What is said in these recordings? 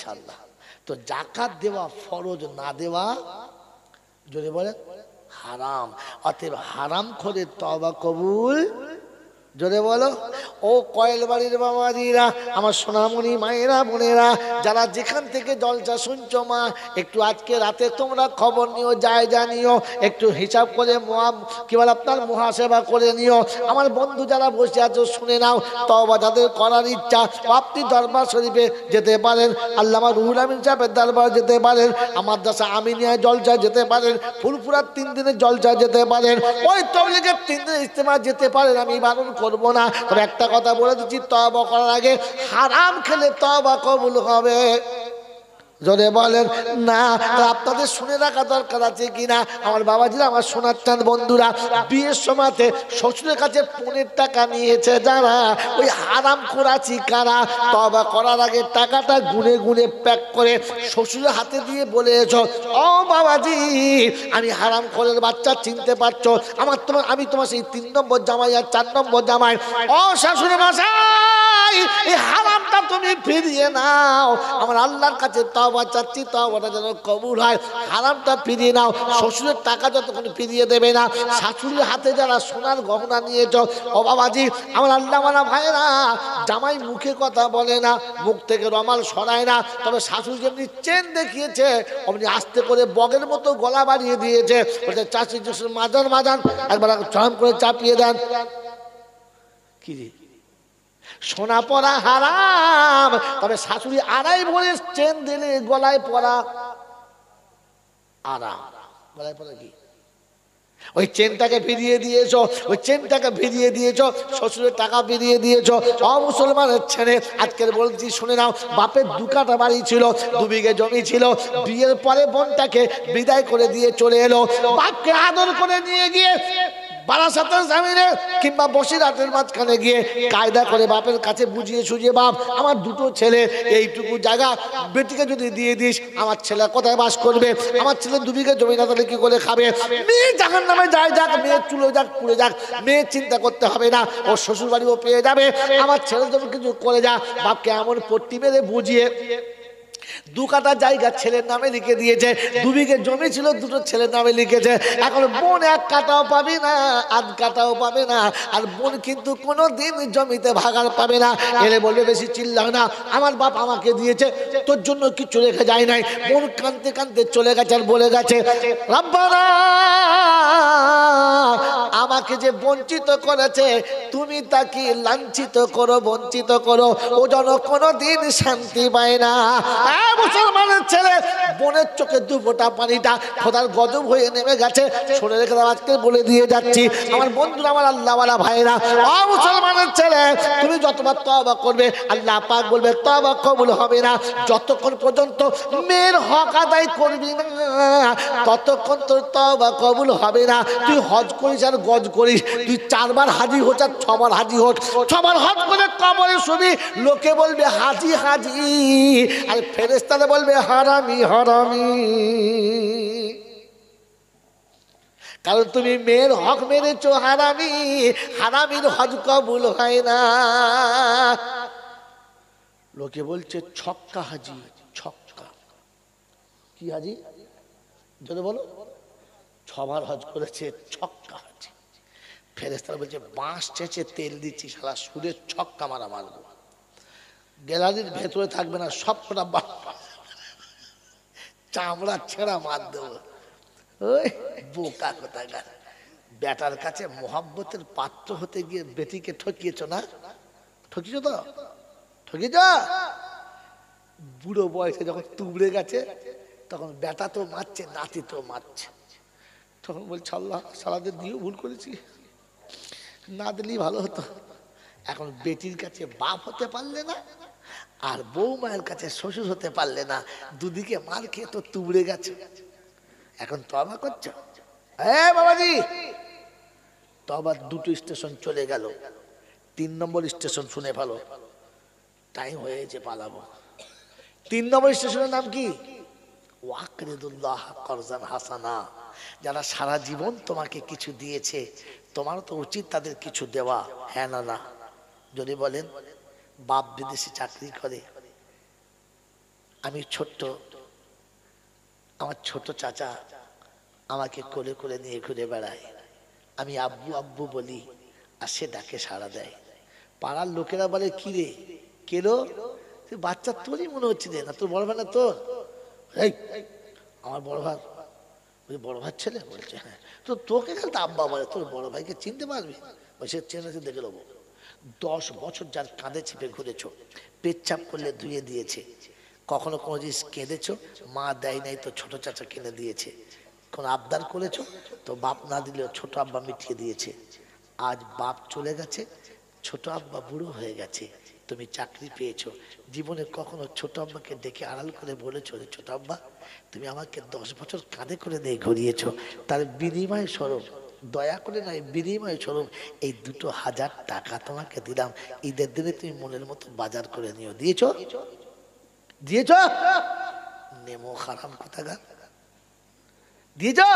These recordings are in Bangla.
ইনশাআল্লাহ। তো জাকাত দেওয়া ফরজ, না দেওয়া যদি বলেন হারাম। অতএব হারাম করে তওবা কবুল, জোরে বলো। ও কয়েল বাড়ির বাবাজিরা, আমার সোনামণি মায়েরা বোনেরা, যারা যেখান থেকে জলসা শুনছো মা, একটু আজকে রাতে তোমরা খবর নিও, জায়গা নিও, একটু হিসাব করে কি বলে আপনার মুহাসেবা করে নিও। আমার বন্ধু যারা বসে আছো শুনে নাও, তওবা যাদের করার ইচ্ছা আপনি দরবার শরীফে যেতে পারেন, আল্লামা রুহুল আমিন সাহেবের দরবার যেতে পারেন, আমার দাসা আমিনিয়া জলসা যেতে পারেন, ফুলপুরার 3 দিনের জলসা যেতে পারেন, ওই তবলিগের 3 দিনের ইজতেমা যেতে পারেন। আমি বারণ করবো না, তবে একটা কথা বলে দিচ্ছি, তওবা করার আগে হারাম খেলে তওবা কবুল হবে? জোরে বলেন না। আপনাদের শুনে রাখা দরকার আছে কিনা আমার বাবাজিরা, আমার সোনার চাঁদ বন্ধুরা, বিয়ের সময়তে শ্বশুরের কাছে 15 টাকা নিয়েছে যারা, ওই হারাম করাছি কারা? তওবা করার আগে টাকাটা গুনে গুনে প্যাক করে শ্বশুরের হাতে দিয়ে বলেছ, ও বাবাজি আমি হারাম খোরের বাচ্চা, চিনতে পারছো আমি তোমার সেই 3 নম্বর জামাই আর 4 নম্বর জামাই। ও শাশুড়ি মশাই, এই হারামটা তুমি ফিরিয়ে নাও, আমার আল্লাহর কাছে তওবা চাচ্ছি, তওবাটা যেন কবুল হয়। হারামটা ফিরিয়ে নাও। শ্বশুরের টাকা যতক্ষণ ফিরিয়ে দেবে না, শাশুড়ির হাতে যারা সোনার গহনা নিয়েছ, ও বাবাজি আমার আল্লাহ মানা ভাইরা, জামাই মুখে কথা বলে না, মুখ থেকে রমাল সরায় না, তবে শাশুড়ি যেমনি চেন দেখিয়েছে অমনি আস্তে করে বগের মতো গলা বাড়িয়ে দিয়েছে, বলছে চাষি মাজান মাজান, একবার চরম করে চাপিয়ে দেন। কি রে, সোনা পরা হারাম, তবে শাশুড়ি আড়াই ভরে চেন দিলে গলায় পরা আরাম। গলায় পরা কি? ওই চেনটাকে ফিরিয়ে দিয়েছো, ওই চেনটাকে ফিরিয়ে দিয়েছো, শ্বশুরের টাকা ফিরিয়ে দিয়েছো। মুসলমানের ছেলে, আজকের বলছি শুনে নাও, বাপের 2 কাঠা বাড়ি ছিল, 2 বিঘে জমি ছিল, বিয়ের পরে বোনটাকে বিদায় করে দিয়ে চলে এলো, বাপকে আদর করে নিয়ে গিয়ে বারাসাতের জামিনে কিংবা বসিরহাটের মাঝখানে গিয়ে কায়দা করে বাপের কাছে বুঝিয়ে সুঝিয়ে, বাপ আমার 2টো ছেলে, এইটুকু জায়গা বেটিকে যদি দিয়ে দিস, আমার ছেলে কোথায় বাস করবে? আমার ছেলে 2 বিঘা জমি না তাহলে কি করে খাবে? মেয়ে জাহান্নামে যায় যাক, মেয়ে চুলো যাক পুড়ে যাক, মেয়ে চিন্তা করতে হবে না, ওর শ্বশুর বাড়িও পেয়ে যাবে, আমার ছেলে যখন কিছু করে যা। বাপকে এমন পট্টি মেরে বুঝিয়ে 2 কাঠা জায়গা ছেলের নামে লিখে দিয়েছে, 2 বিঘে জমি ছিল, 2টো ছেলের নামে লিখেছে। এখন বোন 1 কাঠাও পাবে না, 1/2 কাঠাও পাবে না, আর বোন কিন্তু কোনোদিন জমিতে ভাগার পাবে না। এলে বলবে বেশি চিল্লাও না, আমার বাপ আমাকে দিয়েছে, তোর জন্য কিছু রেখে যায় নাই। বোন কাঁদতে কাঁদতে চলে গেছে আর বলে গেছে, রব্বানা আমাকে যে বঞ্চিত করেছে, তুমি তাকে লাঞ্ছিত করো, বঞ্চিত করো, ও যেন কোনোদিন শান্তি পায় না। মুসলমানের ছেলে, বোনের চোখে 2 ফোঁটা পানিটা খোদার গজব হয়ে নেমে গেছে। শুনে রেখে দাও, আজকে বলে দিয়ে যাচ্ছি আমার বন্ধুরা, আমার আল্লাহওয়ালা ভাইরা, মুসলমানের ছেলে, তুমি যতবার তওবা করবে আল্লাহ পাক বলবে তওবা কবুল হবে না। যতক্ষণ পর্যন্ত মেয়ের হক আদায় করবি না, ততক্ষণ তোর তওবা কবুল হবে না। তুই হজ করিস আর গজ করিস, তুই 4 বার হাজি হোক আর 6 বার হাজি হোক, 6 বার হজ করে কবরে শুবি, লোকে বলবে হাজি হাজি, আর ফেরেশতারা বলবে হারামি হারামি। কারণ তুমি মেয়ের হক মেরেছো হারামি, হারামির হজ কবুল হয় না। লোকে বলছে ছক্কা হাজি, ছক্কা কি হাজি? যদি বলো 6 বার হজ করেছে, ছক্কা হাজি। ফেরেশতারা বলছে বাঁশ চেঁচে তেল দিচ্ছি, শালা সুদের ছক্কা মারা মারবো, গ্যালারির ভেতরে থাকবে না, সবটা চামড়া ছেঁড়া মার দেবো। ওই বোকা কোথাকার, বেটার কাছে মোহাব্বতের পাত্র হতে গিয়ে বেটিকে ঠকিয়েছ না? ঠকিয়েছ তো? ঠকিয়েছ? বুড়ো বয়সে যখন তুবড়ে গেছে, তখন বেটা তো মারছে, নাতি তো মারছে, তখন বলছে আল্লাহ সালাদের দিয়েও ভুল করেছি, না দিলেই ভালো হতো। এখন বেটির কাছে বাপ হতে পারলে না, আর বউ মায়ের কাছে শ্বশুর হতে পারলে না, দুদিকে মার খেয়ে তো তুবড়ে গেছে। এখন তওবা করছো? বাবাজি, তওবার 2টো স্টেশন চলে গেল, 3 নম্বর স্টেশন শুনে ভালো, টাইম হয়েছে, পালাবো। 3 নম্বর স্টেশনের নাম কি? ওয়াকরিদুল্লাহ করজান হাসানা। যারা সারা জীবন তোমাকে কিছু দিয়েছে, তোমার তো উচিত তাদের কিছু দেওয়া, হ্যাঁ না না? যদি বলেন বাপ বিদেশে চাকরি করে, আমি ছোট্ট, আমার ছোট চাচা আমাকে কোলে কোলে নিয়ে ঘুরে বেড়ায়, আমি আব্বু আব্বু বলি আর সে ডাকে সাড়া দেয়। পাড়ার লোকেরা বলে কি রে কেলো, বাচ্চা তোরই মনে হচ্ছে রে, না তোর বড় ভাই না তোর? এই আমার বড় ভাই। বড় ভাই ছেলে? বলছে হ্যাঁ। তো তোকে খালি আব্বা বলে, তোর বড় ভাইকে চিনতে পারবি? সে চেনেছে, দেখে নেবো। 10 বছর যার কাঁধে চেপে ঘুরেছ, পেচ্ছাপ করলে ধুয়ে দিয়েছে। কখনো কোনো জিনিস কেঁদেছো, মা দেয় নাই তো ছোট চাচা কিনে দিয়েছে। কোনো আবদার করেছো তো বাপ না দিলেও ছোট আব্বা মিটিয়ে দিয়েছে। আজ বাপ চলে গেছে, ছোট আব্বা বুড়ো হয়ে গেছে, তুমি চাকরি পেয়েছো। জীবনে কখনো ছোট আব্বাকে ডেকে আড়াল করে বলেছো রে ছোট আব্বা তুমি আমাকে 10 বছর কাঁধে করে দিয়ে ঘুরিয়েছো, তার বিনিময় স্বরূপ, দয়া করে নয় বিনিময় স্বরূপ এই 2000 টাকা তোমাকে দিলাম, ঈদের দিনে তুমি মনের মতো বাজার করে নিও। দিয়েছো? দিয়েছো? নেমো হারাম কোথাকার, দিয়েছো?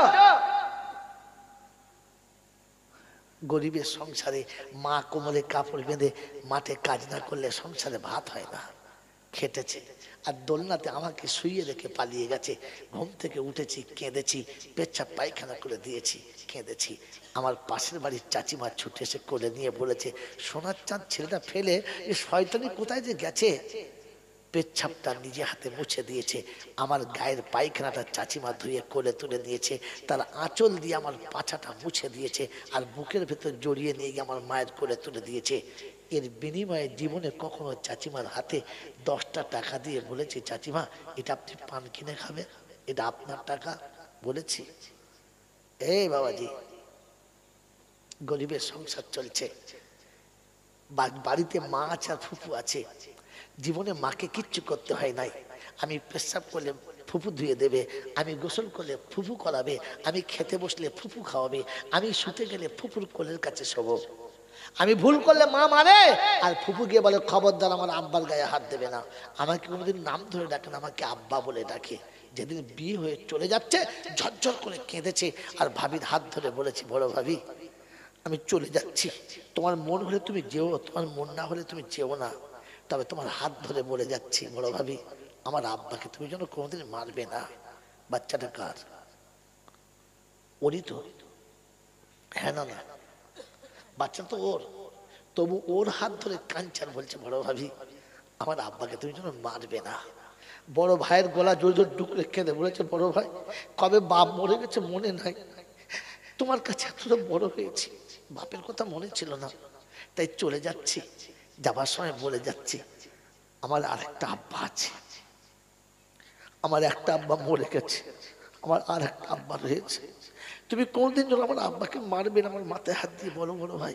গরিবের সংসারে মা কোমরে কাপড় বেঁধে মাঠে কাজ না করলে সংসারে ভাত হয় না, খেটেছে। আর দোলনাতে আমাকে শুইয়ে রেখে পালিয়ে গেছে, ঘুম থেকে উঠেছি কেঁদেছি, পেচ্ছাপ পায়খানা করে দিয়েছি কেঁদেছি। আমার পাশের বাড়ির চাচিমা ছুটে এসে কোলে নিয়ে বলেছে সোনার চাঁদ ছেলেটা ফেলে এ শয়তানি কোথায় যে গেছে। পেচ্ছাপটা নিজে হাতে মুছে দিয়েছে, আমার গায়ের পায়খানাটা চাচিমা ধুয়ে কোলে তুলে নিয়েছে, তার আঁচল দিয়ে আমার পাছাটা মুছে দিয়েছে, আর বুকের ভেতর জড়িয়ে নিয়ে গিয়ে আমার মায়ের কোলে তুলে দিয়েছে। এর বিনিময়ে জীবনে কখনো চাচিমার হাতে 10টা টাকা দিয়ে বলেছি চাচিমা এটা আপনি পান কিনে খাবেন, এটা আপনার টাকা? বলেছি? এই বাবাজি, গরিবের সংসার চলছে, বাড়িতে মা আছে আর ফুফু আছে, জীবনে মাকে কিচ্ছু করতে হয় নাই। আমি পেশাব করলে ফুফু ধুয়ে দেবে, আমি গোসল করলে ফুফু করাবে, আমি খেতে বসলে ফুফু খাওয়াবে, আমি শুতে গেলে ফুফুর কোলের কাছে শোবো। আমি ভুল করলে মা মানে, আর ফুফু গিয়ে বলে খবরদার আমার আব্বার গায়ে হাত দেবে না। আমাকে কোনোদিন নাম ধরে ডাকে না, আমাকে আব্বা বলে ডাকে। যেদিন বিয়ে হয়ে চলে যাচ্ছে ঝরঝর করে কেঁদেছে, আর ভাবির হাত ধরে বলেছি বড় ভাবি আমি চলে যাচ্ছি, তোমার মন হলে তুমি যেও, তোমার মন না হলে তুমি যেও না, তবে তোমার হাত ধরে বলে যাচ্ছি বড় ভাবি আমার আব্বাকে তুমি যেন কোনোদিন মারবে না। বাচ্চাটা কার? ওরই তো? হ্যাঁ না না, বাচ্চা তো ওর, তবু ওর হাত ধরে কাঞ্চার বলছে বড় ভাবি আমার আব্বাকে তুমি যেন মারবে না। বড় ভাইয়ের গলা জোর জোর ডুকরে কেঁদে বলেছে বড় ভাই কবে বাপ মরে গেছে মনে নাই, তোমার কাছে এতটা বড় হয়েছি বাপের কথা মনে ছিল না, তাই চলে যাচ্ছি, যাবার সময় বলে যাচ্ছি আমার আরেকটা আব্বা আছে, আমার একটা আব্বা মরে গেছে, আমার আর একটা আব্বা রয়েছে, তুমি কোনদিন যেন আমার আব্বাকে মারবে না। আমার মাথায় হাত দিয়ে বলো বড় ভাই।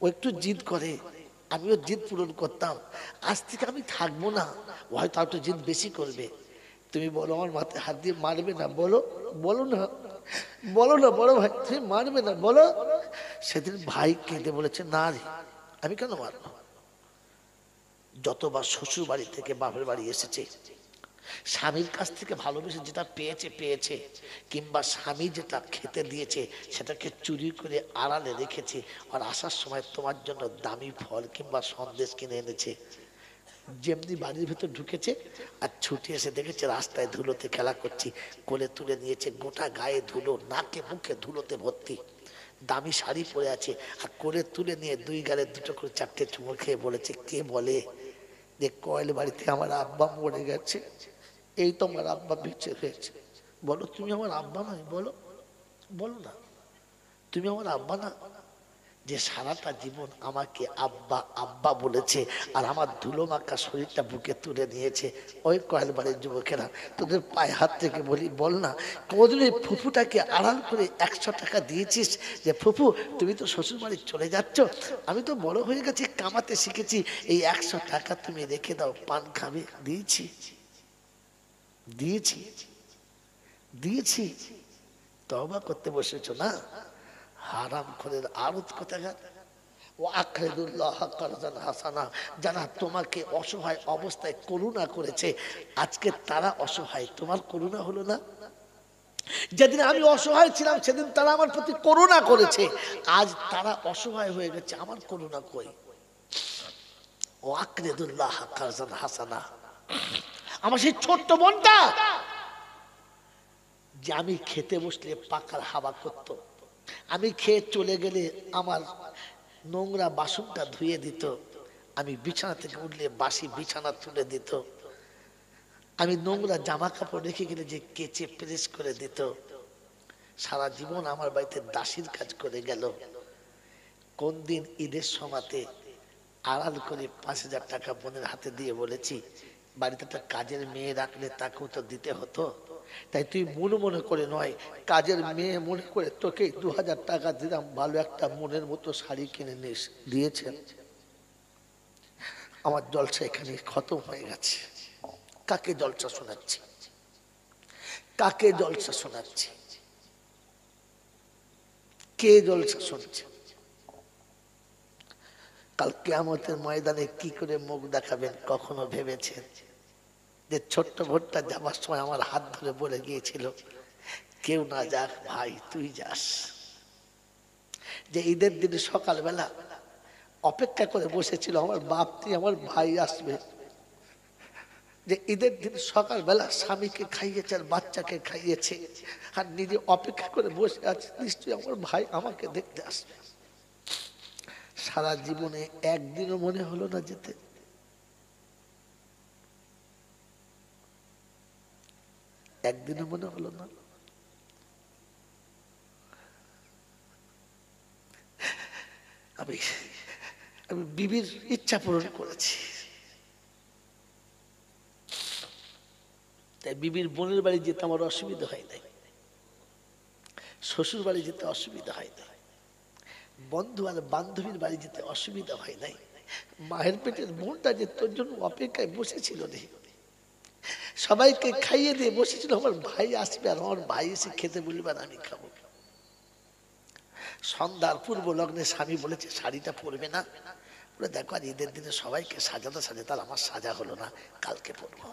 ও একটু জিদ করে, আমিও জিদ পূরণ করতাম, আজ থেকে আমি থাকবো না, ও হয়তো একটু জিদ বেশি করবে, তুমি বলো আমার মাথায় হাত দিয়ে মারবে না, বলো বলো না, বলো না বড় ভাই তুমি মারবে না বলো। সেদিন ভাই কেঁদে বলেছে না রে আমি কেন মারবো, যতবার শ্বশুর বাড়ি থেকে বাপের বাড়ি এসেছে স্বামীর কাছ থেকে ভালোবেসে যেটা পেয়েছে পেয়েছে, কিংবা স্বামী যেটা খেতে দিয়েছে সেটাকে চুরি করে আড়ালে রেখেছে, আর আসার সময় তোমার জন্য দামি ফল কিংবা সন্দেশ কিনে এনেছে। যেমনি বাড়ির ভেতর ঢুকেছে আর ছুটে এসে দেখেছে রাস্তায় ধুলোতে খেলা করছি, কোলে তুলে নিয়েছে, গোটা গায়ে ধুলো, নাকে মুখে ধুলোতে ভর্তি, দামি শাড়ি পরে আছে, আর কোলে তুলে নিয়ে 2 গালে 2টো করে 4টে চুমো খেয়ে বলেছে কে বলে যে কয়েল বাড়িতে আমার আব্বা মরে গেছে, এই তো আমার আব্বা বেঁচে হয়েছে। বলো তুমি আমার আব্বা নয়? বলো বলো না তুমি আমার আব্বা না? যে সারাটা জীবন আমাকে আব্বা আব্বা বলেছে আর আমার ধুলো মাখা শরীরটা বুকে তুলে নিয়েছে, ওই কয়েল বাড়ির যুবকেরা তোদের পায়ে হাত থেকে বলি বল না কোনদিন ওই ফুফুটাকে আড়াল করে 100 টাকা দিয়েছিস যে ফুফু তুমি তো শ্বশুর বাড়ি চলে যাচ্ছ, আমি তো বড় হয়ে গেছি কামাতে শিখেছি, এই 100 টাকা তুমি রেখে দাও পান খাবে? দিয়েছি দিয়েছি দিয়েছি, তওবা করতে বসেছো না? হারাম খোরের আরত কোথাকার। ও আখরিদুল্লাহ কারজান হাসানা, যারা তোমাকে অসহায় অবস্থায় করুণা করেছে আজকে তারা অসহায়, তোমার করুণা হলো না? যেদিন আমি অসহায় ছিলাম সেদিন তারা আমার প্রতি করুণা করেছে, আজ তারা অসহায় হয়ে গেছে, আমার করুণা কই? ও আখরিদুল্লাহ কারজান হাসানা, আমার সেই ছোট্ট বোনটা যে আমি খেতে বসলে পাখার হাওয়া করত, আমি খেয়ে চলে গেলে আমার নোংরা বাসনটা ধুয়ে দিত, আমি বিছানা থেকে উঠলে বাসি বিছানা তুলে দিত, আমি নোংরা জামা কাপড় রেখে গেলে যে কেচে প্রেস করে দিত। সারা জীবন আমার বাড়িতে দাসীর কাজ করে গেল। কোন দিন ঈদের সময়তে আড়াল করে 5,000 টাকা বোনের হাতে দিয়ে বলেছি, বাড়িতে একটা কাজের মেয়ে রাখলে তাকেও তো দিতে হতো, তাই তুই মনে মনে করে নয়, কাজের মেয়ে মনে করে তোকে 2,000 টাকা দিলাম, ভালো একটা মনের মতো শাড়ি কিনে নিস। দিয়েছেন। আমার জলসা এখানে খতম হয়ে গেছে। কাকে জলসা শোনাচ্ছি? কাকে জলসা শোনাচ্ছি? কে জলসা শুনছে? কাল কিয়ামতের ময়দানে কি করে মুখ দেখাবেন কখনো ভেবেছেন? যে ছোট্ট ভোটটা যাবার সময় আমার হাত ধরে বলে গিয়েছিল, কেউ না যাক ভাই তুই যাস। যে ঈদের দিন সকালবেলা অপেক্ষা করে বসেছিল আমার বাপ, তুই আমার ভাই আসবে। যে ঈদের দিন সকালবেলা স্বামীকে খাইয়েছে আর বাচ্চাকে খাইয়েছে, আর নিজে অপেক্ষা করে বসে আছে, নিশ্চয়ই আমার ভাই আমাকে দেখতে আসবে। সারা জীবনে একদিনও মনে হলো না যেতে? একদিনও মনে হলো না? আমি বিবির ইচ্ছা পূরণ করেছি, তাই বিবির বোনের বাড়ি যেতে আমার অসুবিধা হয় নাই, শ্বশুর বাড়ি যেতে অসুবিধা হয় নাই, বন্ধু আর বান্ধবীর বাড়ি যেতে অসুবিধা হয় নাই। মায়ের পেটের বোনটা যে তোর জন্য অপেক্ষায় বসেছিল রে, সবাইকে খাইয়ে দিয়ে বসেছিল, আমার ভাই আসবে আর আমার ভাই এসে খেতে বলবে আমি খাবো। সন্ধ্যার পূর্ব লগ্নে স্বামী বলেছে শাড়িটা পরবে না, বলে দেখো আর ঈদের দিনে সবাইকে সাজাতে সাজে, তার আমার সাজা হলো না, কালকে পরবো।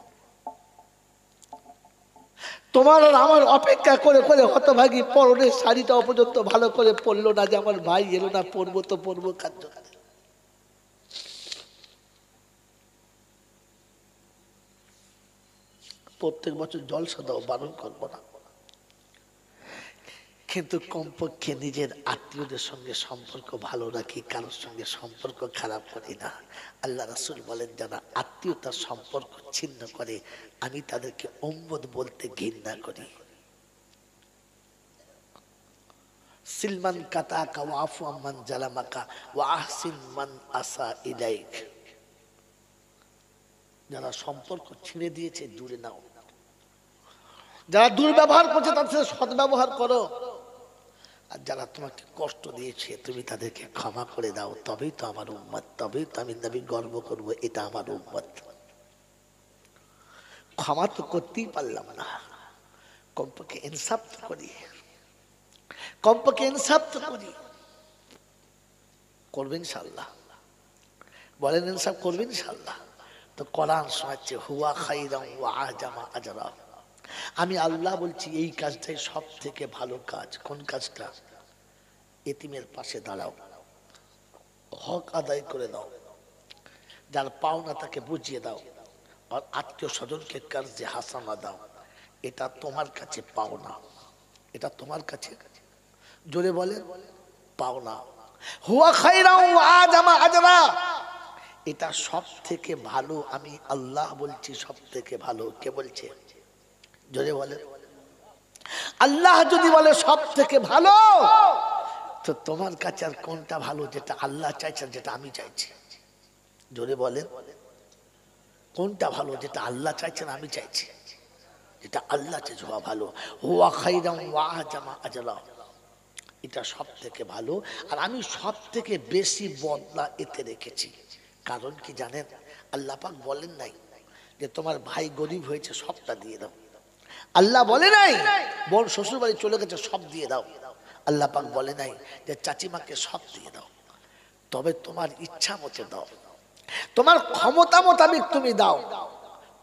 তোমার আর আমার অপেক্ষা করে করে হতভাগী পরনের শাড়িটা পর্যন্ত ভালো করে পরলো না, যে আমার ভাই এলো না, পরবো তো পরবো কার্য। প্রত্যেক বছর জলসা দাও, বারণ করবো না, কিন্তু কমপক্ষে নিজের আত্মীয়দের সঙ্গে সম্পর্ক ভালো রাখি, কারোর সঙ্গে সম্পর্ক খারাপ করি না। আল্লাহ রাসূল বলেন, যারা আত্মীয়তার সম্পর্ক ছিন্ন করে আমি তাদেরকে উম্মত বলতে ঘৃণা করি। সিলমান কাতাকা ওয়া আফু আম্মান জালামাকা ওয়া আহসিন মান আসা ইলাইক। যারা সম্পর্ক ছিঁড়ে দিয়েছে দূরে নাও, যারা দুর্ব্যবহার করছে তাদের সাথে সদ্ব্যবহার করো, আর যারা তোমাকে কষ্ট দিয়েছে তুমি তাদেরকে ক্ষমা করে দাও, তবেই তো আমার উম্মত, তবেই তো আমি নবী গর্ব করবো এটা আমার উম্মত। ক্ষমা তো করতেই পারলাম না, কমপক্ষে ইনসাফ তো করি, কমপক্ষে ইনসাফ তো করি। করবেন ইনশাআল্লাহ? বলেন ইনসাফ করবেন ইনশাআল্লাহ? তো কোরআন শোনাচ্ছে হুয়া খাইরাম ওয়া আজামা আজরা। আমি আল্লাহ বলছি এই কাজটাই সব থেকে ভালো কাজ। কোন কাজটা? এতিমের পাশে দাঁড়াও, হক আদায় করে দাও, যার পাওনা তাকে বুঝিয়ে দাও, আর আত্মীয় স্বজনকে কার্যে হাসানা দাও। এটা তোমার কাছে পাওনা, এটা তোমার কাছে, জোরে বলেন, পাওনা। হুয়া খাইরাম ওয়া আজামা আজরা, এটা সব থেকে ভালো। আমি আল্লাহ বলছি সব থেকে ভালো। কে বলছে? জোরে বলেন। আল্লাহ যদি বলে সব থেকে ভালো, তো তোমার কাছে আর কোনটা ভালো যেটা আল্লাহ চাইছেন, যেটা আমি চাইছি? জোরে বলেন, কোনটা ভালো যেটা আল্লাহ চাইছেন আমি চাইছি? যেটা আল্লাহ চাইছে হওয়া ভালো। হুয়া খাইরাম ওয়া আজামা আজরা, এটা সব থেকে ভালো। আর আমি সব থেকে বেশি বদলা এতে রেখেছি। কারণ কি জানেন? আল্লাহ পাক বলেন নাই যে তোমার ভাই গরিব হয়েছে সবটা দিয়ে দাও। আল্লাহ বলে নাই বোন শ্বশুর বাড়ি চলে গেছে সব দিয়ে দাও। আল্লাহ পাক বলে নাই যে চাচিমাকে সব দিয়ে দাও। তবে তোমার ইচ্ছা মতো দাও, তোমার ক্ষমতা মোতাবিক তুমি দাও,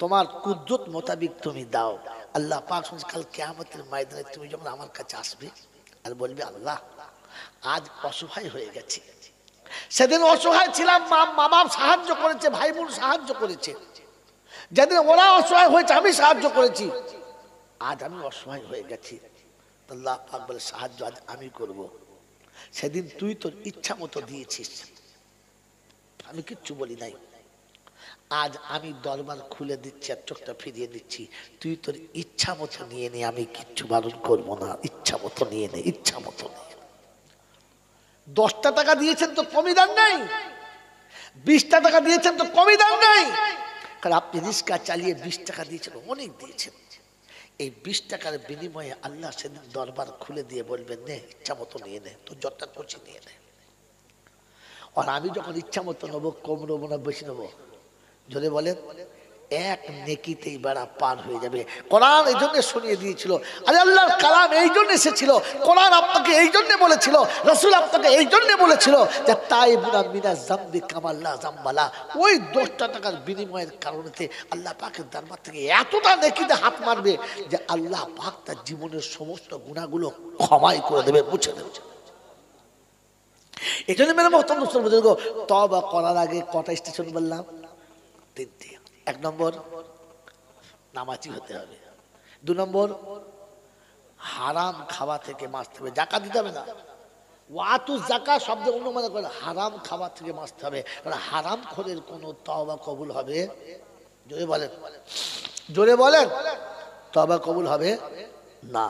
তোমার কুদরত মোতাবিক তুমি দাও। আল্লাহ পাক কাল কিয়ামতের ময়দানে তুমি যখন আমার কাছে আসবে আর বলবে আল্লাহ আজ অসহায় হয়ে গেছে, সেদিন অসহায় ছিলাম, মা বাপ সাহায্য করেছে, ভাই বোন সাহায্য করেছে, যেদিন ওরা অসহায় হয়েছে আমি সাহায্য করেছি, আজ আমি অসহায় হয়ে গেছি, আল্লাহ পাক বলে সাহায্য আজ আমি করব। সেদিন তুই তোর ইচ্ছা মতো দিয়েছিস, আমি কিচ্ছু বলি নাই। আজ আমি দরবার খুলে দিচ্ছি আর চোখটা ফিরিয়ে দিচ্ছি, তুই তোর ইচ্ছা মতো নিয়ে নে, আমি কিচ্ছু বারণ করবো না, ইচ্ছা মতো নিয়ে নে, ইচ্ছা মতো নিয়ে। 10টা টাকা দিয়েছেন তো কমই দাম নাই, 20টা টাকা দিয়েছেন তো কমই দাম নাই, কারণ আপনি রিক্সা চালিয়ে 20 টাকা দিয়েছেন, অনেক দিয়েছেন। এই 20 টাকার বিনিময়ে আল্লাহ সেদিন দরবার খুলে দিয়ে বলবেন নে ইচ্ছা মতো নিয়ে নে, তো যতটা খুশি নিয়ে নে। আর আমি যখন ইচ্ছা মতো নেবো, কম নেবো না বেশি নেবো? যদি বলেন এক নেকিতেই বেড়া পার হয়ে যাবে। কোরআন এই জন্য শুনিয়ে দিয়েছিল, আরে আল্লাহর কালাম এই জন্য এসেছিল, কোরআন আপনাকে এই জন্য বলেছিল, রাসূল আপনাকে এই জন্য বলেছিল যে তাইবুনা মিনা যামবি কামাল্লা জামবালা। ওই 10টা টাকার বিনিময়ের কারণেতে আল্লাহ পাকের দরবার থেকে এতটা নেকিতে হাত মারবে যে আল্লাহ পাক তার জীবনের সমস্ত গুনাহগুলো ক্ষমাই করে দেবে, মুছে দেবে। এই জন্য মেরে মহতরম মুসলমান বুজুর্গ, তওবা করার আগে কটা স্টেশন বললাম? 3টে। 1 নম্বর নামাজি হতে হবে, 2 নম্বর হারাম খাওয়া থেকে বাঁচতে হবে, জাকাত দিতে হবে না। ওয়াতু যাকাত শব্দ অনুমান করে হারাম খাওয়া থেকে বাঁচতে হবে, কারণ হারাম খোরের কোনো তওবা কবুল হবে? জোরে বলেন, জোরে বলেন, তওবা কবুল হবে না।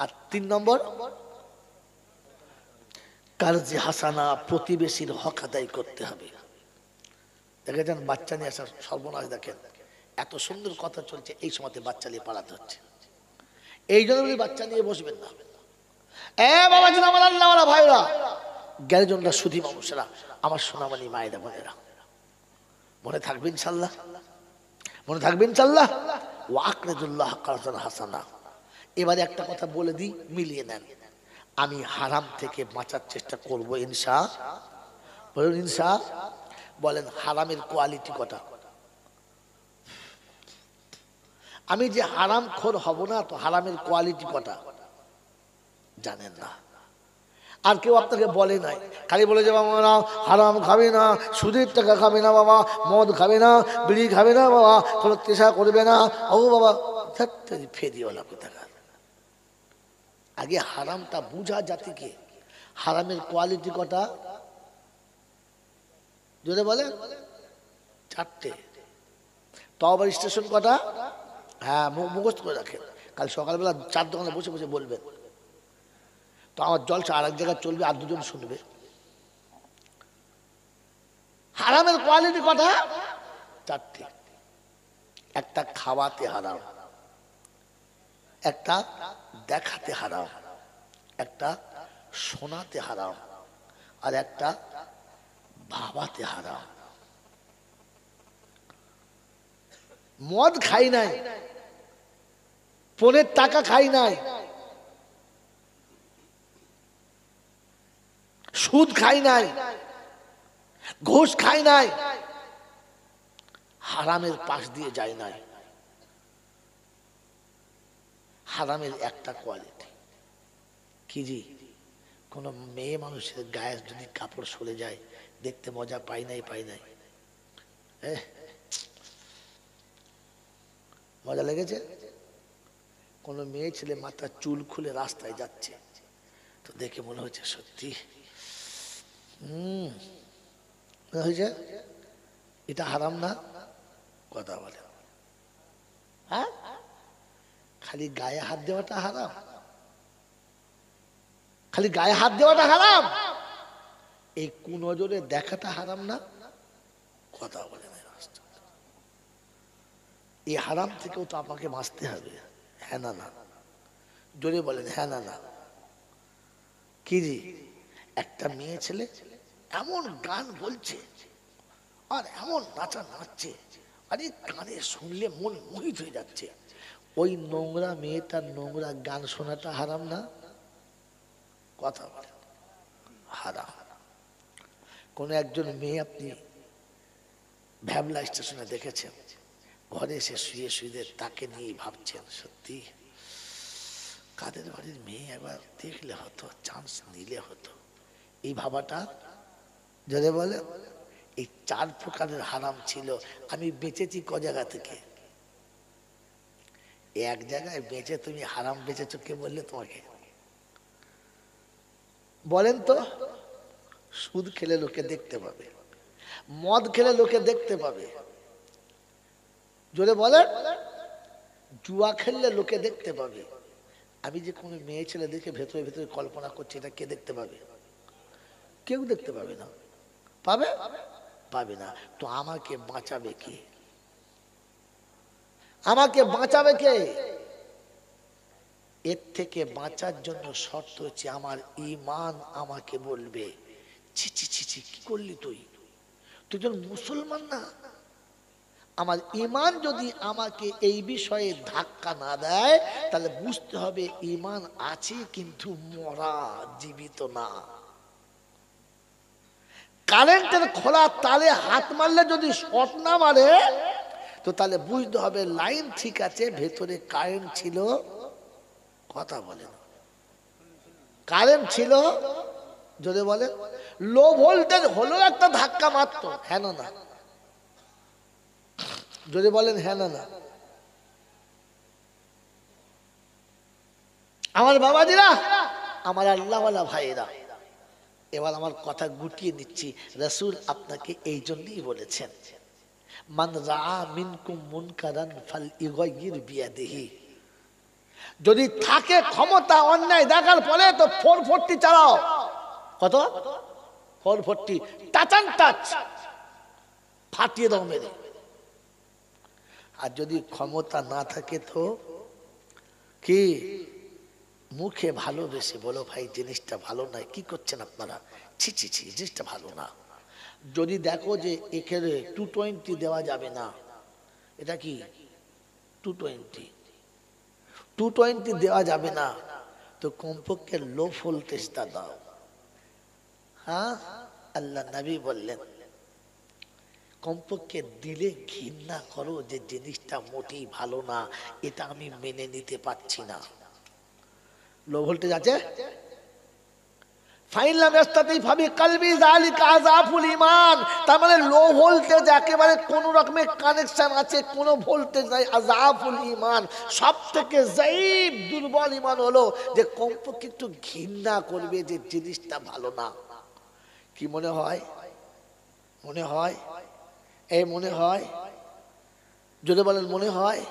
আর 3 নম্বর কারজি হাসানা, প্রতিবেশীর হক আদায় করতে হবে। দেখেছেন বাচ্চা নিয়ে আসার সর্বনাশ, দেখেন এত সুন্দর কথা চলছে, এই সময়তে বাচ্চা নিয়ে পালাতে হচ্ছে। এই জন্য বাচ্চা নিয়ে বসবেন না। বাবাজি আমার আল্লাহওয়ালা ভাইরা, জ্ঞানীজনরা, সুধী মানুষেরা, আমার সোনামণি মায়েরা বোনেরা, মনে থাকবে ইনশাল্লাহ, মনে থাকবে ইনশাল্লাহ। ওয়াকরিদুল্লাহ কারজান হাসানা। এবারে একটা কথা বলে দিই, মিলিয়ে নেন। আমি হারাম থেকে বাঁচার চেষ্টা করব ইনশাআল্লাহ। বলুন ইনশাআল্লাহ। বলেন হারামের কোয়ালিটি কটা? আমি যে হারাম খোর হব না, তো হারামের কোয়ালিটি কটা জানেন না। আর কেউ আপনাকে বলে নাই, খালি বলে যে বাবা না হারাম খাবে না, সুদের টাকা খাবে না বাবা, মদ খাবে না, বিড়ি খাবে না বাবা, কোনো নেশা করবে না, ও বাবা ফেরিওয়ালা কোথাকার। আগে হারামটা বুঝা জাতিকে। হারামের কোয়ালিটি কটা যদি বলে? 4টে। তওবার স্টেশন কটা? হ্যাঁ মুখস্থ করে রাখেন, কাল সকালবেলা 4 দোকানে বসে বসে বলবেন, তো আমার জলসা আর এক জায়গায় চলবে, আর 2জন শুনবে। হারামের কোয়ালিটি কটা? 4টে। একটা খাওয়াতে হারাম, একটা দেখাতে হারাম, একটা শোনাতে হারাম, আর একটা ভাবাতে হারাম। মদ খাই নাই, পনের টাকা খাই নাই, সুদ খাই নাই, ঘুষ খাই নাই, হারামের পাশ দিয়ে যাই নাই। হারামের একটা কোয়ালিটি কি জি? কোন মেয়ে মানুষের গায়ে যদি কাপড় সরে যায়, দেখতে মজা পাই নাই, পাই নাই? মজা লেগেছে? কোন মেয়ে ছেলে মাথার চুল খুলে রাস্তায় যাচ্ছে, তো দেখে মনে হচ্ছে সত্যি মনে হয়েছে এটা হারাম না? কথা বলে। হ্যাঁ, খালি গায়ে হাত দেওয়াটা হারাম, খালি গায়ে হাত দেওয়াটা হারাম, এই কুনজরে দেখাটা হারাম না? কথা বলে না। এই হারাম থেকেও তো আপনাকে বাঁচতে হবে। হ্যাঁ না না? জোরে বলেন হ্যাঁ না না? কি জি? একটা মেয়ে ছেলে এমন গান বলছে আর এমন নাচা নাচছে, আরে কানে শুনলে মন মোহিত হয়ে যাচ্ছে। ওই নোংরা মেয়েটার নোংরা গান শোনাটা হারাম না? কথা বলে হারাম। কোন একজন মেয়ে আপনি ভ্যাবলা স্টেশনে দেখেছেন, ঘরে এসে শুয়ে শুয়ে তাকে নিয়ে ভাবছেন সত্যি কাদের বাড়ির মেয়ে, একবার দেখলে হতো, চান্স নিলে হতো। এই ভাবাটা যদি বলে, এই 4 প্রকারের হারাম ছিল। আমি বেঁচেছি ক জায়গা থেকে? এক জায়গায় বেঁচে তুমি হারাম বেঁচেছো, কে বললে তোমাকে? বলেন তো। সুদ খেলে লোকে দেখতে পাবে, মদ খেলে লোকে দেখতে পাবে, জোরে বলেন, জুয়া খেললে লোকে দেখতে পাবে। আমি যে কোনো মেয়ে ছেলে দেখে ভেতরে ভেতরে কল্পনা করছি, এটা কে দেখতে পাবে? কেউ দেখতে পাবে না। পাবে? পাবে না। তো আমাকে বাঁচাবে কে? আমাকে বাঁচাবে কে? এর থেকে বাঁচার জন্য শর্ত হচ্ছে আমার ঈমান আমাকে বলবে, ছি ছি ছি ছি, কি করলি তুই? তুই তো মুসলমান না। আমার ঈমান যদি আমাকে এই বিষয়ে ধাক্কা না দেয়, তাহলে বুঝতে হবে ঈমান আছে কিন্তু মরা, জীবিত না। কারেন্টের খোলা তারে হাত মারলে যদি শর্ট না মারে, তো তাহলে বুঝতে হবে লাইন ঠিক আছে, ভেতরে কারেন্ট ছিল। কথা বলেন, কারেন্ট ছিল। যদি বলেন লো ভোল্টেজ হলো একটা ধাক্কা মারত, হ্যাঁ না? যদি বলেন হ্যাঁ না? আমার বাবাজিরা, আমার আল্লাহওয়ালা ভাইয়েরা, এবার আমার কথা গুটিয়ে নিচ্ছি। রাসূল আপনাকে এই জন্যই বলেছেন, মান রাআ মিনকুম মুনকারান ফালইগাইয়ির বিয়াদিহি। যদি থাকে ক্ষমতা অন্যায় দেখার পরে তো 440 চালাও। কত? 440, টাচ অ্যান্ড টাচ, ফাটিয়ে দাও মেরে। আর যদি ক্ষমতা না থাকে তো কি? মুখে ভালোবেসে বলো, ভাই জিনিসটা ভালো নয়, কি করছেন আপনারা, ছি ছি ছি, জিনিসটা ভালো না। যদি দেখো যে এখানে 220 দেওয়া যাবে না, এটা কি 220 দেওয়া যাবে না, তো কমপক্ষে লো ভোল্টেজটা দাও। হ্যাঁ, আল্লাহ নবী বললেন কমপক্ষে দিলে ঘৃণা করো যে জিনিসটা মোটেই ভালো না, এটা আমি মেনে নিতে পারছি না। লো ভোল্টেজ আছে, তার মানে লো ভোল্টেজ, একেবারে কোন রকমের কানেকশন আছে, কোন ভোল্টেজ নাই, আযাফুল ঈমান। সব থেকে যায়ীফ দুর্বল ঈমান হলো যে কমপক্ষে একটু ঘৃণা করবে যে জিনিসটা ভালো না। কি মনে হয়? মনে হয়? এই মনে হয়? যদি বলেন মনে হয়।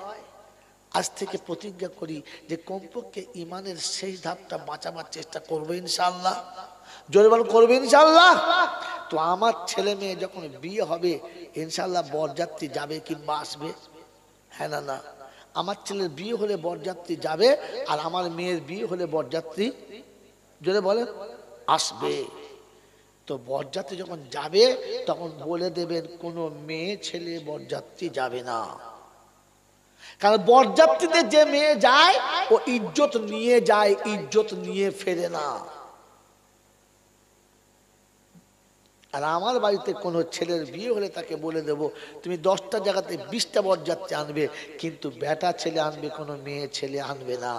আজ থেকে প্রতিজ্ঞা করি যে কমপক্ষে ঈমানের শেষ ধাপটা বাঁচাবার চেষ্টা করবো ইনশাআল্লাহ। জোরে বল, করবে ইনশাআল্লাহ। তো আমার ছেলে মেয়ে যখন বিয়ে হবে ইনশাআল্লাহ বরযাত্রী যাবে কিংবা আসবে? হ্যাঁ না? আমার ছেলের বিয়ে হলে বরযাত্রী যাবে, আর আমার মেয়ের বিয়ে হলে বরযাত্রী, জোরে বলেন, আসবে। তো বরযাত্রী যখন যাবে তখন বলে দেবেন কোনো মেয়ে ছেলে বরযাত্রী যাবে না। কারণ বরযাত্রীতে যে মেয়ে যায় ও ইজ্জত নিয়ে যায়, ইজ্জত নিয়ে ফেরে না। আর আমার বাড়িতে কোনো ছেলের বিয়ে হলে তাকে বলে দেব তুমি 10টা জায়গাতে 20টা বরযাত্রী আনবে, কিন্তু বেটা ছেলে আনবে, কোনো মেয়ে ছেলে আনবে না।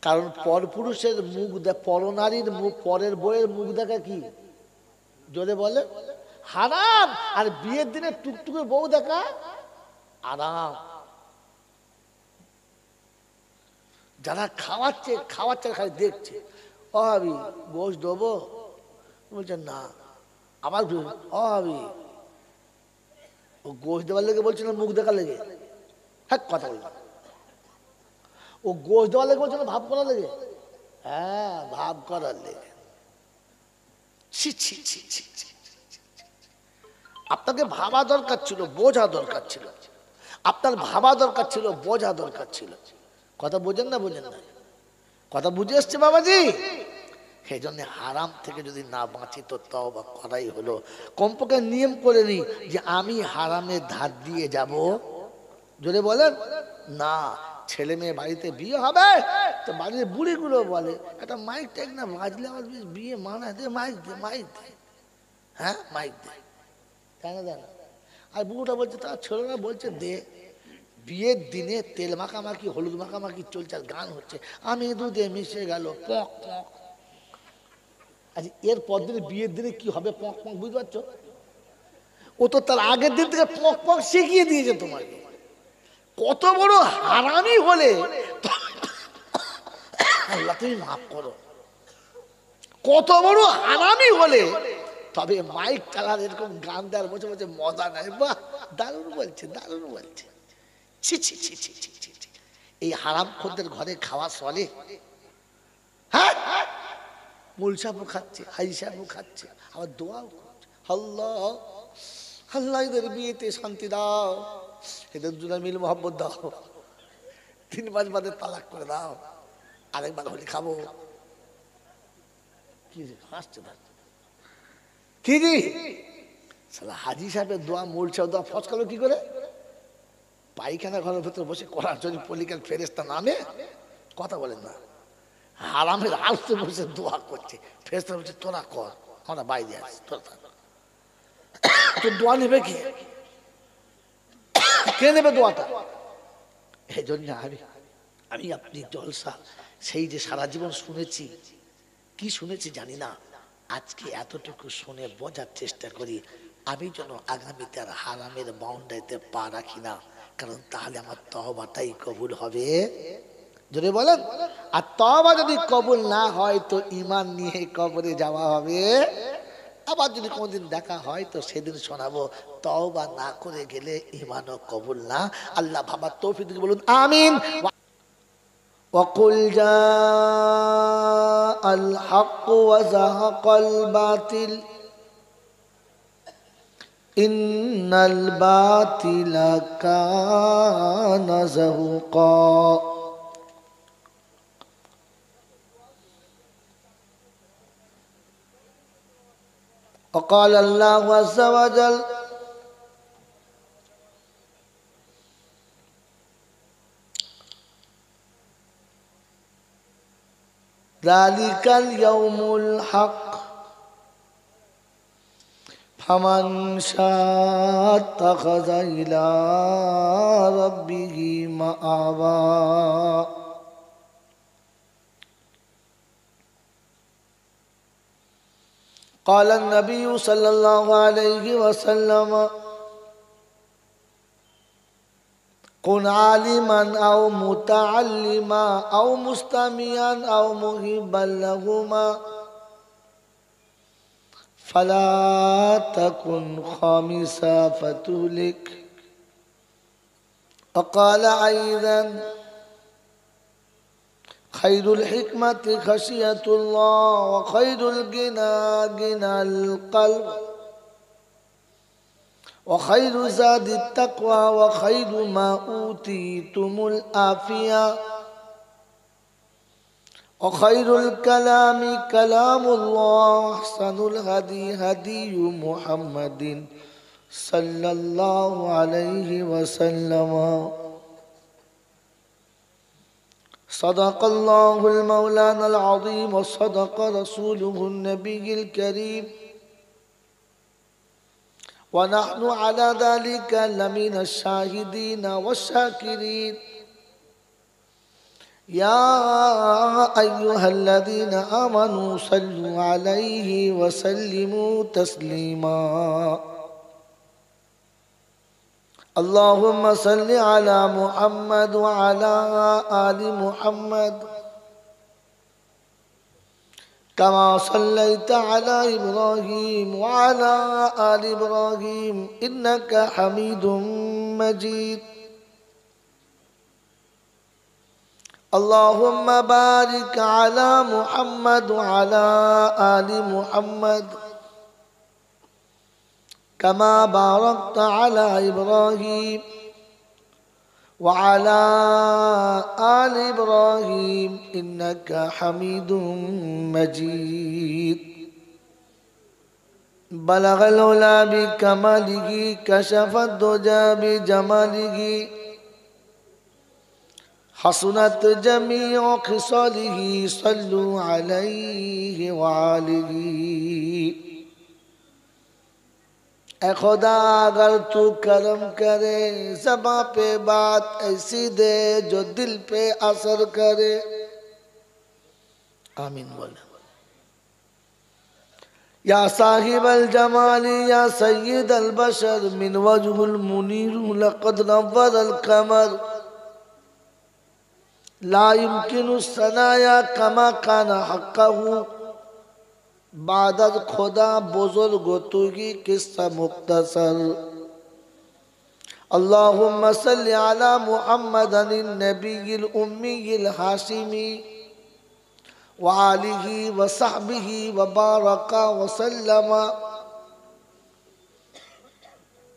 কারণ পরপুরুষের মুখ, পরনারীর মুখ, পরের বইয়ের মুখ দেখা কি? জোরে বলে হারাম। আর বিয়ের দিনে টুকটুকে বউ দেখা আরাম। যারা খাওয়াচ্ছে খালি দেখছে, ও ভাবি গোশ দেবো, বলছে না। আবার ও ভাবি, ও গোশ দেওয়ার লেগে বলছে না মুখ দেখা লেগে? হ্যাঁ, কথা বল। ও গোশ দেওয়ার লেগে বলছে না ভাব করার লেগে? হ্যাঁ, ভাব করার লেগে। ছি ছি ছি ছি ছি। আপনাকে ভাবা দরকার ছিল, বোঝা দরকার ছিল। আপনার ভাবা দরকার ছিল, বোঝা দরকার ছিল। কথা বোঝেন না? বোঝেন না? কথা বুঝে এসছে বাবাজি? সেই জন্য হারাম থেকে যদি না বাঁচি তো তওবা করাই হলো। কমপক্ষে নিয়ম করে নি যে আমি হারামের ধার দিয়ে যাব। যদি বলেন না, ছেলে মেয়ে বাড়িতে বিয়ে হবে তো বাড়ির বুড়িগুলো বলে একটা মাইক টাইক না বাজলে আমার বিয়ে মানায়, দে মাইক দে, মাইক দে। হ্যাঁ, মাইক দে, তাই না? দেয় না। আর বুড়োটা বলছে, তার ছেলেরা বলছে দে। বিয়ের দিনে তেল মাখামাখি, হলুদ মাখামাখি চলছে, আর গান হচ্ছে, আমি দুধে মিশে গেল পক পক। আচ্ছা এর পর দিনে বিয়ের দিনে কি হবে পক পক বুঝতে পারছো? ও তো তার আগের দিন থেকে পক পক শিখিয়ে দিয়েছে তোমাকে। কত বড় হারামি হলে আল্লাহ তুমি মাফ করো, কত বড় হারামি হলে তবে মাইক চালার এরকম গান দেওয়ার বসে বসে মজা নেয়। বাহ, দারুণ বলছে, দারুণ বলছে। ছি ছি ছি ছি ছি ছি ছি। এই হারাম খোরদের ঘরে খাওয়া চলে? হ্যাঁ, মূল সাহেবও খাচ্ছে, হাজি সাহেবও খাচ্ছে, আবার দোয়াও করছে, আল্লাহ আল্লাহ এদের বিয়েতে শান্তি দাও, এদের দুজনে মিল মোহাম্মত দাও, 3 মাস বাদে তালাক করে দাও, আরেকবার হলে খাবো। কি রে হাসছে না? কি রে শালা হাজি সাহেবের দোয়া, মূল সাহেব দোয়া ফসকালো কি করে? পায়খানা ঘরের ভেতরে বসে করার জন্য পলিকাল ফেরেস্তা নামে কথা বলেন না, হারামের আলসে বসে দোয়া করছে, ফেরেস্তা বলছে তোরা কর, আমরা বাইরে আছি, তোরা থাক। তোর দোয়া নেবে কে? কে নেবে দোয়াটা? এই জন্য আমি আপনি জলসা সেই যে সারা জীবন শুনেছি, কি শুনেছি জানি না, আজকে এতটুকু শুনে বোঝার চেষ্টা করি আমি যেন আগামীতে আর হারামের বাউন্ডারিতে পা রাখি না, কারণ তাহলে আমার তওবাটাই কবুল হবে। যদি বলেন, আর তওবা যদি কবুল না হয় তো ঈমান নিয়ে কবরে যাওয়া হবে। আবার যদি কোনদিন দেখা হয় তো সেদিন শোনাবো তওবা না করে গেলে ঈমানও কবুল না। আল্লাহ ভাবার তৌফিক দিন, বলুন আমিন। وقل جاء الحق وزهق الباطل إن الباطل كان زهوقا وقال الله عز وجل ذلك اليوم الحق فمن شاء اتخذ إلى ربه مآبا قال النبي صلى الله عليه وسلم كن عالما أو متعلما أو مستمعا أو محبا لهما فلا تكن خامسا فتهلك وقال أيضا خير الحكمة خشية الله وخير الغنى غنى القلب وخير زاد التقوى وخير ما أوتيتم العافية وخير الكلام كلام الله أحسن الهدي هدي محمد صلى الله عليه وسلم صدق الله المولانا العظيم وصدق رسوله النبي الكريم ونحن على ذلك لمن الشاهدين والشاكرين يا أيها الذين آمنوا صلوا عليه وسلموا تسليما اللهم صل على محمد وعلى آل محمد كما صليت على إبراهيم وعلى آل إبراهيم إنك حميد مجيد اللهم بارك على محمد وعلى آل محمد كما باركت على إبراهيم وعلى آل إبراهيم إنك حميد مجيد بلغ العلا بكماله كشف الدجى بجماله حسنت جميع خصاله صلوا عليه وآله اے خدا اگر تو کرم کرے زباں پہ بات ایسی دے جو دل پہ اثر کرے آمین بولے या साहिब अल जमाली या सय्यद अल बशर मिन वजहुल मुनीर लक़द नव्वर अल कमर ला युमकिनु सनाया कमा काना हक़्क़हु बादल खुदा बुजुर्ग तुगी किस्सा मुख्तसर अल्लाहुम्मा सल्लि अला मुहम्मदन नबिय्यिल उम्मिय्यिल हाशिमी व आलिहि व सहबिहि व बारका व सल्लमा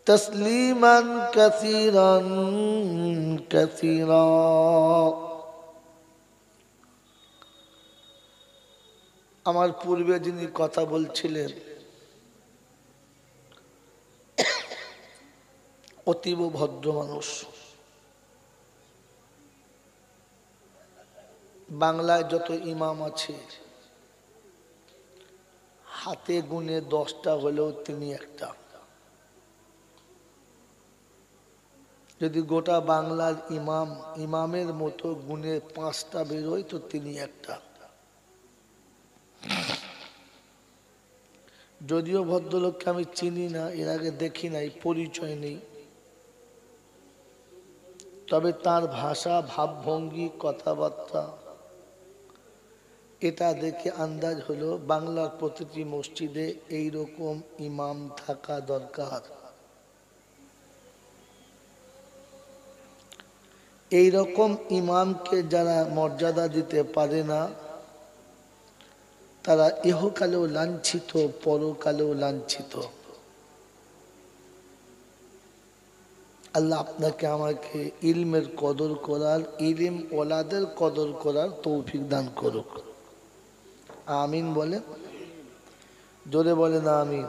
तस्लीमन कसीरन कसीरा। আমার পূর্বে যিনি কথা বলছিলেন অতীব ভদ্র মানুষ। বাংলায় যত ইমাম আছে হাতে গুনে 10টা হলেও তিনি একটা। যদি গোটা বাংলার ইমামের মতো গুনে 5টা বেরোয় তো তিনি একটা। যদিও ভদ্রলোককে আমি চিনি না, এর আগে দেখি নাই, পরিচয় নেই, তবে তার ভাষা, ভাবভঙ্গি, কথাবার্তা এটা দেখে আন্দাজ হলো বাংলার প্রতিটি মসজিদে এইরকম ইমাম থাকা দরকার। এইরকম ইমামকে যারা মর্যাদা দিতে পারে না তারা ইহকালেও লাঞ্ছিত, পরকালেও লাঞ্ছিত। আল্লাহ আপনাকে আমাকে ইলমের কদর করার, ইলম ওলাদের কদর করার তৌফিক দান করুক। আমিন বলে, জোরে বলেন আমিন।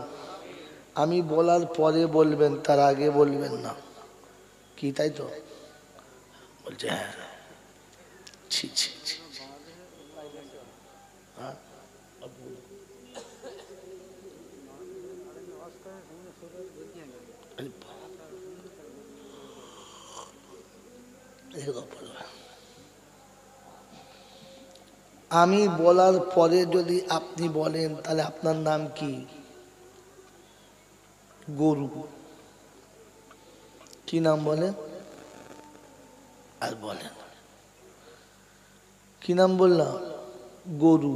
আমি বলার পরে বলবেন, তার আগে বলবেন না, কি তাই তো? বলছে হ্যাঁ, ছি ছি ছি। হ্যাঁ, আমি বলার পরে যদি আপনি বলেন তাহলে আপনার নাম কি? গরু। কি নাম বলেন? আর বলেন কি নাম বললাম? গরু।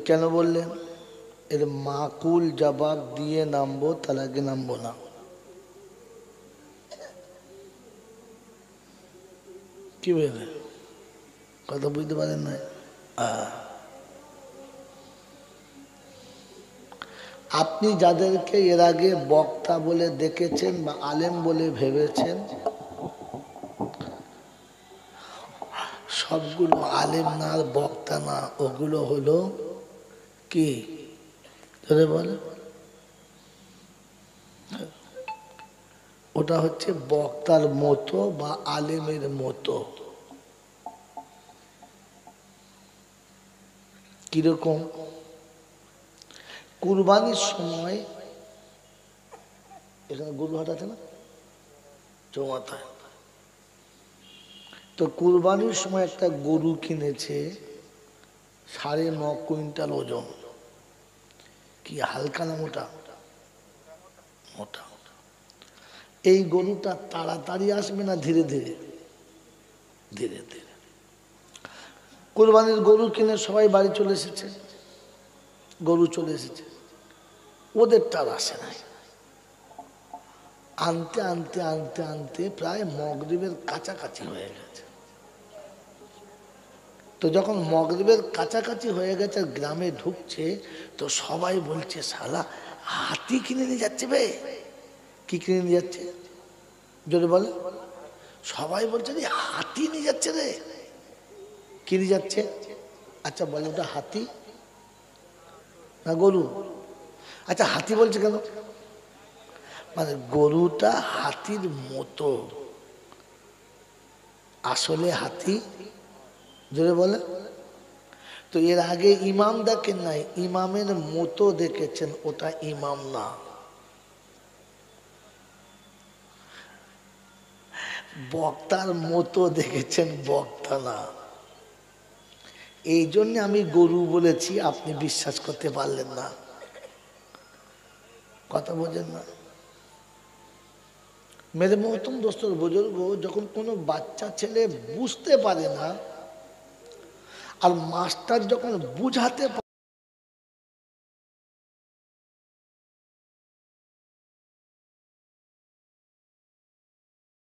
কেন বললেন? এর মাকুল জবাব দিয়ে নামবো, তার আগে নামবো না। কি বলে কথা বুঝতে পারেন না? আপনি যাদেরকে এর আগে বক্তা বলে দেখেছেন বা আলেম বলে ভেবেছেন, সবগুলো আলেম না, বক্তা না, ওগুলো হলো কি বলে, ওটা হচ্ছে বক্তার মতো বা আলেমের মতো। কিরকম? কুরবানির সময় এখানে গরু হাট আছে না চৌমাথায়, তো কুরবানির সময় একটা গরু কিনেছে 9.5 কুইন্টাল ওজন। কি হালকা না মোটা? মোটা। এই গরুটা তাড়াতাড়ি আসবে না ধীরে ধীরে? ধীরে ধীরে। কুরবানির গরু কিনে সবাই বাড়ি চলে এসেছে, গরু চলে এসেছে, ওদেরটা আসে নাই। আনতে আনতে আনতে আনতে প্রায় মাগরিবের কাছাকাছি হয়ে গেছে। তো যখন মাগরিবের কাছাকাছি হয়ে গেছে, গ্রামে ঢুকছে, তো সবাই বলছে শালা হাতি কিনে নিয়ে যাচ্ছে বে। কি কিনে নিয়ে যাচ্ছে? জোরে বলে। সবাই বলছে রে হাতি নিয়ে যাচ্ছে রে। কি নিয়ে যাচ্ছে? আচ্ছা বলে ওটা হাতি না গরু? আচ্ছা হাতি বলছে কেন? মানে গরুটা হাতির মতো, আসলে হাতি। জোরে বলে। তো এর আগে ইমাম দেখেন নাই, ইমামের মতো দেখেছেন, ওটা ইমাম না। বক্তার মতো দেখেছেন, বক্তা না। এই জন্য আমি গরু বলেছি, আপনি বিশ্বাস করতে পারলেন না। কথা বোঝেন না মেরে মহতম দোস্তর বুজুর্গ, যখন কোনো বাচ্চা ছেলে বুঝতে পারে না আর মাস্টার যখন বুঝাতে